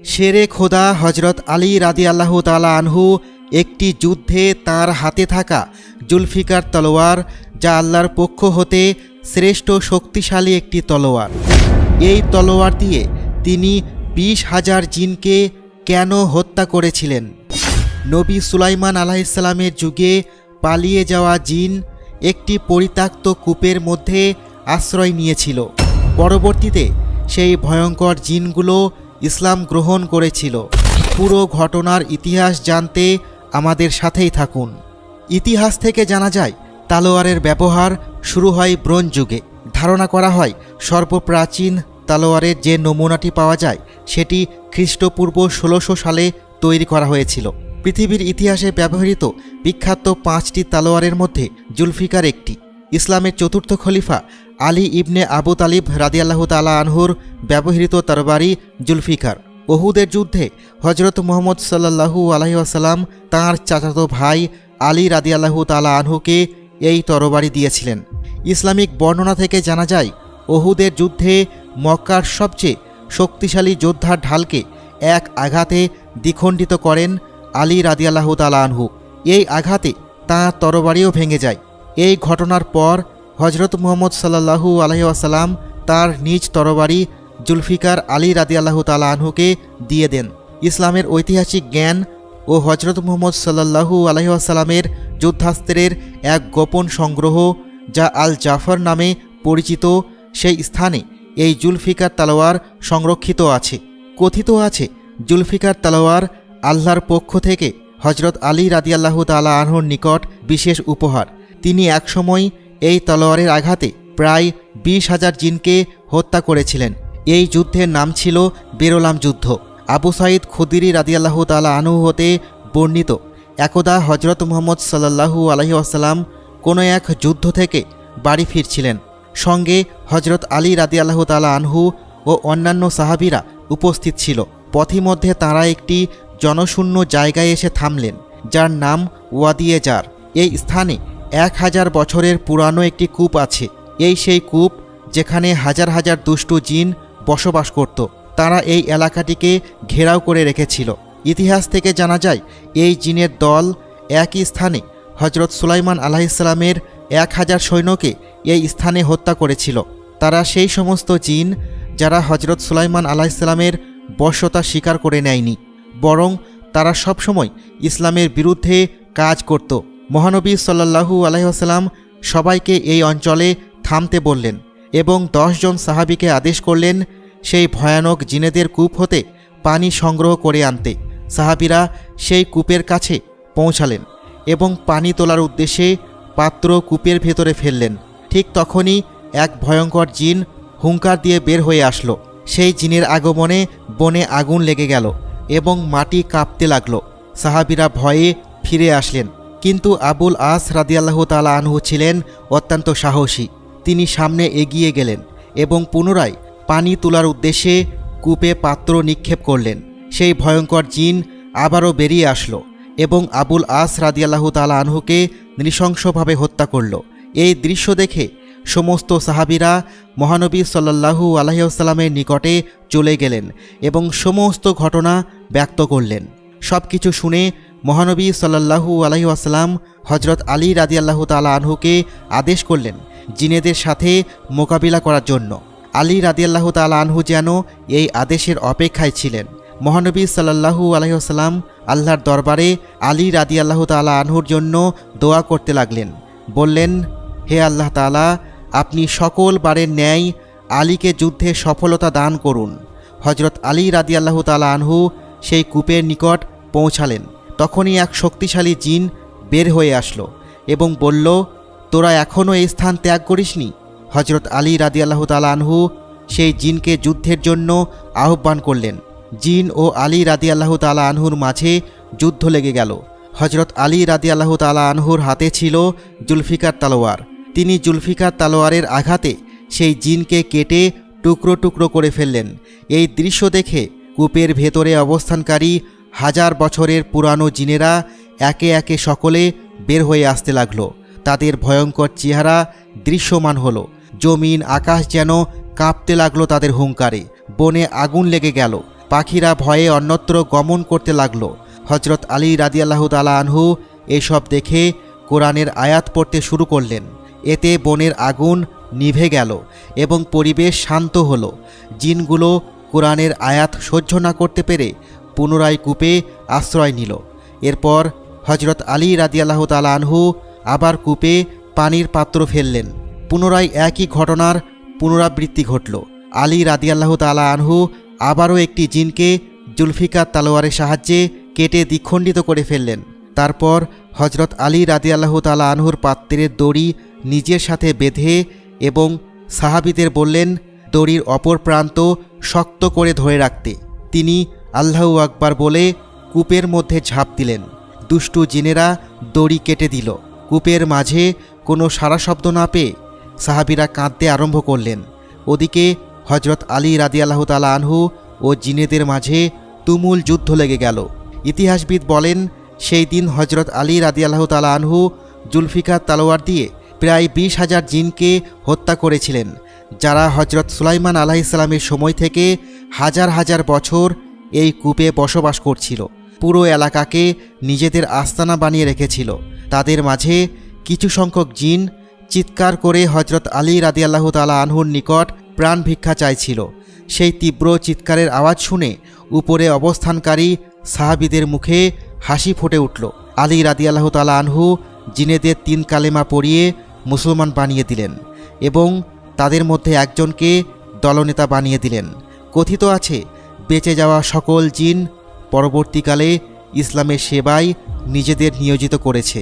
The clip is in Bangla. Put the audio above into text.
শেরে খোদা হজরত আলী রাদিয়াল্লাহু তাআলা আনহু একটি যুদ্ধে তার হাতে থাকা জুলফিকার তলোয়ার, যা আল্লাহর পক্ষ হতে শ্রেষ্ঠ শক্তিশালী একটি তলোয়ার, এই তলোয়ার দিয়ে তিনি 20,000 জিনকে কেন হত্যা করেছিলেন? নবী সুলাইমান আলাইহিসসালামের যুগে পালিয়ে যাওয়া জিন একটি পরিত্যক্ত কূপের মধ্যে আশ্রয় নিয়েছিল। পরবর্তীতে সেই ভয়ঙ্কর জিনগুলো ইসলাম গ্রহণ করেছিল। পুরো ঘটনার ইতিহাস জানতে আমাদের সাথেই থাকুন। ইতিহাস থেকে জানা যায় তালোয়ারের ব্যবহার শুরু হয় ব্রোঞ্জ যুগে। ধারণা করা হয় সর্বপ্রাচীন তালোয়ারের যে নমুনাটি পাওয়া যায় সেটি খ্রিস্টপূর্ব 1600 সালে তৈরি করা হয়েছিল। পৃথিবীর ইতিহাসে ব্যবহৃত বিখ্যাত 5টি তালোয়ারের মধ্যে জুলফিকার একটি। ইসলামের চতুর্থ খলিফা আলী ইবনে আবু তালিব রাদিয়াল্লাহু তাআলা আনহুর ব্যবহৃত তরবারি জুলফিকার। উহুদের যুদ্ধে হজরত মুহাম্মদ সাল্লাল্লাহু আলাইহি ওয়াসাল্লাম তাঁর চাচাতো ভাই আলী রাদিয়াল্লাহু তাআলা আনহুকে এই তরবারি দিয়েছিলেন। ইসলামিক বর্ণনা থেকে জানা যায় উহুদের যুদ্ধে মক্কার সবচেয়ে শক্তিশালী যোদ্ধার ঢালকে এক আঘাতে দ্বিখণ্ডিত করেন আলী রাদিয়াল্লাহু তাআলা আনহু। এই আঘাতে তাঁর তরবারিও ভেঙে যায়। এই ঘটনার পর হজরত মুহাম্মদ সাল্লাল্লাহু আলাইহি ওয়াসাল্লাম তাঁর নিজ তরবারি জুলফিকার আলী রাদিয়াল্লাহু তাআলা আনহুকে দিয়ে দেন। ইসলামের ঐতিহাসিক জ্ঞান ও হজরত মুহাম্মদ সাল্লাল্লাহু আলাইহি ওয়াসাল্লামের যুদ্ধাস্ত্রের এক গোপন সংগ্রহ, যা আল জাফর নামে পরিচিত, সেই স্থানে এই জুলফিকার তলোয়ার সংরক্ষিত আছে। কথিত আছে জুলফিকার তলোয়ার আল্লাহর পক্ষ থেকে হজরত আলী রাদিয়াল্লাহু তাআলা আনহুর নিকট বিশেষ উপহার। তিনি একসময় এই তলোয়ারের আঘাতে প্রায় 20,000 জিনকে হত্যা করেছিলেন। এই যুদ্ধের নাম ছিল বেরলাম যুদ্ধ। আবু সাঈদ খুদরি রাদিয়াল্লাহু তাআলা আনহু হতে বর্ণিত, একদা হজরত মুহাম্মদ সাল্লাল্লাহু আলাইহি ওয়াসাল্লাম কোনো এক যুদ্ধ থেকে বাড়ি ফিরছিলেন। সঙ্গে হজরত আলী রাদিয়াল্লাহু তাআলা আনহু ও অন্যান্য সাহাবীরা উপস্থিত ছিল। পথিমধ্যে তাঁরা একটি জনশূন্য জায়গায় এসে থামলেন, যার নাম ওয়াদিয়ে জার। এই স্থানে 1000 বছরের পুরানো একটি কূপ আছে। এই সেই কূপ যেখানে হাজার হাজার দুষ্ট জিন বসবাস করত। তারা এই এলাকাটিকে ঘেরাও করে রেখেছিল। ইতিহাস থেকে জানা যায় এই জিনের দল একই স্থানে হজরত সুলাইমান আলাইহিসসালামের 1000 সৈন্যকে এই স্থানে হত্যা করেছিল। তারা সেই সমস্ত জিন যারা হজরত সুলাইমান আলাইহিসসালামের বশ্যতা স্বীকার করে নেয়নি, বরং তারা সবসময় ইসলামের বিরুদ্ধে কাজ করত। মহানবী সাল্লাল্লাহু আলাইহি ওয়াসাল্লাম সবাইকে এই অঞ্চলে থামতে বললেন এবং 10 জন সাহাবীকে আদেশ করলেন সেই ভয়ানক জিনেদের কূপ হতে পানি সংগ্রহ করে আনতে। সাহাবীরা সেই কূপের কাছে পৌঁছালেন এবং পানি তোলার উদ্দেশ্যে পাত্র কূপের ভেতরে ফেললেন। ঠিক তখনই এক ভয়ঙ্কর জিন হুঙ্কার দিয়ে বের হয়ে আসলো। সেই জিনের আগমনে বনে আগুন লেগে গেল এবং মাটি কাঁপতে লাগল। সাহাবীরা ভয়ে ফিরে আসলেন, কিন্তু আবুল আস রাদিয়াল্লাহু তাআলা আনহু ছিলেন অত্যন্ত সাহসী। তিনি সামনে এগিয়ে গেলেন এবং পুনরায় পানি তোলার উদ্দেশ্যে কূপে পাত্র নিক্ষেপ করলেন। সেই ভয়ঙ্কর জিন আবারও বেরিয়ে আসলো এবং আবুল আস রাদিয়াল্লাহু তাআলা আনহুকে নৃশংসভাবে হত্যা করল। এই দৃশ্য দেখে সমস্ত সাহাবীরা মহানবী সাল্লাল্লাহু আলাইহি ওয়াসাল্লামের নিকটে চলে গেলেন এবং সমস্ত ঘটনা ব্যক্ত করলেন। সব কিছু শুনে মহানবী সাল্লাল্লাহু আলাইহি ওয়াসাল্লাম হজরত আলী রাদিয়াল্লাহু তাআলা আনহুকে আদেশ করলেন জিনেদের সাথে মোকাবিলা করার জন্য। আলী রাদিয়াল্লাহু তাআলা আনহু যেন এই আদেশের অপেক্ষায় ছিলেন। মহানবী সাল্লাল্লাহু আলাইহি ওয়াসাল্লাম আল্লাহর দরবারে আলী রাদিয়াল্লাহু তাআলা আনহুর জন্য দোয়া করতে লাগলেন। বললেন, হে আল্লাহ তাআলা, আপনি সকল বারের ন্যায় আলীকে যুদ্ধে সফলতা দান করুন। হজরত আলী রাদিয়াল্লাহু তাআলা আনহু সেই কূপের নিকট পৌঁছালেন। তখনই এক শক্তিশালী জিন বের হয়ে আসলো এবং বলল, তোরা এখনও এই স্থান ত্যাগ করিসনি? হজরত আলী রাদিয়াল্লাহু তাআলা আনহু সেই জিনকে যুদ্ধের জন্য আহ্বান করলেন। জিন ও আলী রাদিয়াল্লাহু তাআলা আনহুর মাঝে যুদ্ধ লেগে গেল। হজরত আলী রাদিয়াল্লাহু তাআলা আনহুর হাতে ছিল জুলফিকার তলোয়ার। তিনি জুলফিকার তলোয়ারের আঘাতে সেই জিনকে কেটে টুকরো টুকরো করে ফেললেন। এই দৃশ্য দেখে কূপের ভেতরে অবস্থানকারী 1000 বছরের পুরানো জিনেরা একে একে সকলে বের হয়ে আসতে লাগলো। তাদের ভয়ঙ্কর চেহারা দৃশ্যমান হলো। জমিন আকাশ যেন কাঁপতে লাগলো তাদের হুঙ্কারে। বনে আগুন লেগে গেল। পাখিরা ভয়ে অন্যত্র গমন করতে লাগল। হজরত আলী রাদিয়াল্লাহু তাআলা আনহু এসব দেখে কোরআনের আয়াত পড়তে শুরু করলেন। এতে বনের আগুন নিভে গেল এবং পরিবেশ শান্ত হলো। জিনগুলো কোরআনের আয়াত সহ্য না করতে পেরে পুনরায় কূপে আশ্রয় নিল। এরপর হজরত আলী রাদিয়াল্লাহু তাআলা আনহু আবার কূপে পানির পাত্র ফেললেন। পুনরায় একই ঘটনার পুনরাবৃত্তি ঘটল। আলী রাদিয়াল্লাহু তাআলা আনহু আবারও একটি জিনকে জুলফিকার তলোয়ারের সাহায্যে কেটে দ্বিখণ্ডিত করে ফেললেন। তারপর হজরত আলী রাদিয়াল্লাহু তাআলা আনহুর পাত্রের দড়ি নিজের সাথে বেঁধে এবং সাহাবীদের বললেন দড়ির অপর প্রান্ত শক্ত করে ধরে রাখতে। তিনি আল্লাহু আকবার বলে কূপের মধ্যে ঝাঁপ দিলেন। দুষ্টু জিনেরা দড়ি কেটে দিল। কূপের মাঝে কোনো সাড়া শব্দ না পেয়ে সাহাবীরা কাঁদতে আরম্ভ করলেন। ওদিকে হজরত আলী রাদিয়াল্লাহু তাআলা আনহু ও জিনেদের মাঝে তুমুল যুদ্ধ লেগে গেল। ইতিহাসবিদ বলেন সেই দিন হজরত আলী রাদিয়াল্লাহু তাআলা আনহু জুলফিকার তলোয়ার দিয়ে প্রায় 20,000 জিনকে হত্যা করেছিলেন, যারা হজরত সুলাইমান আলাইহিস সালামের সময় থেকে হাজার হাজার বছর এই কূপে বসবাস করছিল। পুরো এলাকাকে নিজেদের আস্তানা বানিয়ে রেখেছিল। তাদের মাঝে কিছু সংখ্যক জিন চিৎকার করে হজরত আলী রাদিয়াল্লাহু তাআলা আনহুর নিকট প্রাণ ভিক্ষা চাইছিল। সেই তীব্র চিৎকারের আওয়াজ শুনে উপরে অবস্থানকারী সাহাবীদের মুখে হাসি ফুটে উঠল। আলী রাদিয়াল্লাহু তাআলা আনহু জিনেদের 3 কালেমা পড়িয়ে মুসলমান বানিয়ে দিলেন এবং তাদের মধ্যে একজনকে দলনেতা বানিয়ে দিলেন। কথিত আছে বেঁচে যাওয়া সকল জিন পরবর্তীকালে ইসলামের সেবায় নিজেদের নিয়োজিত করেছে।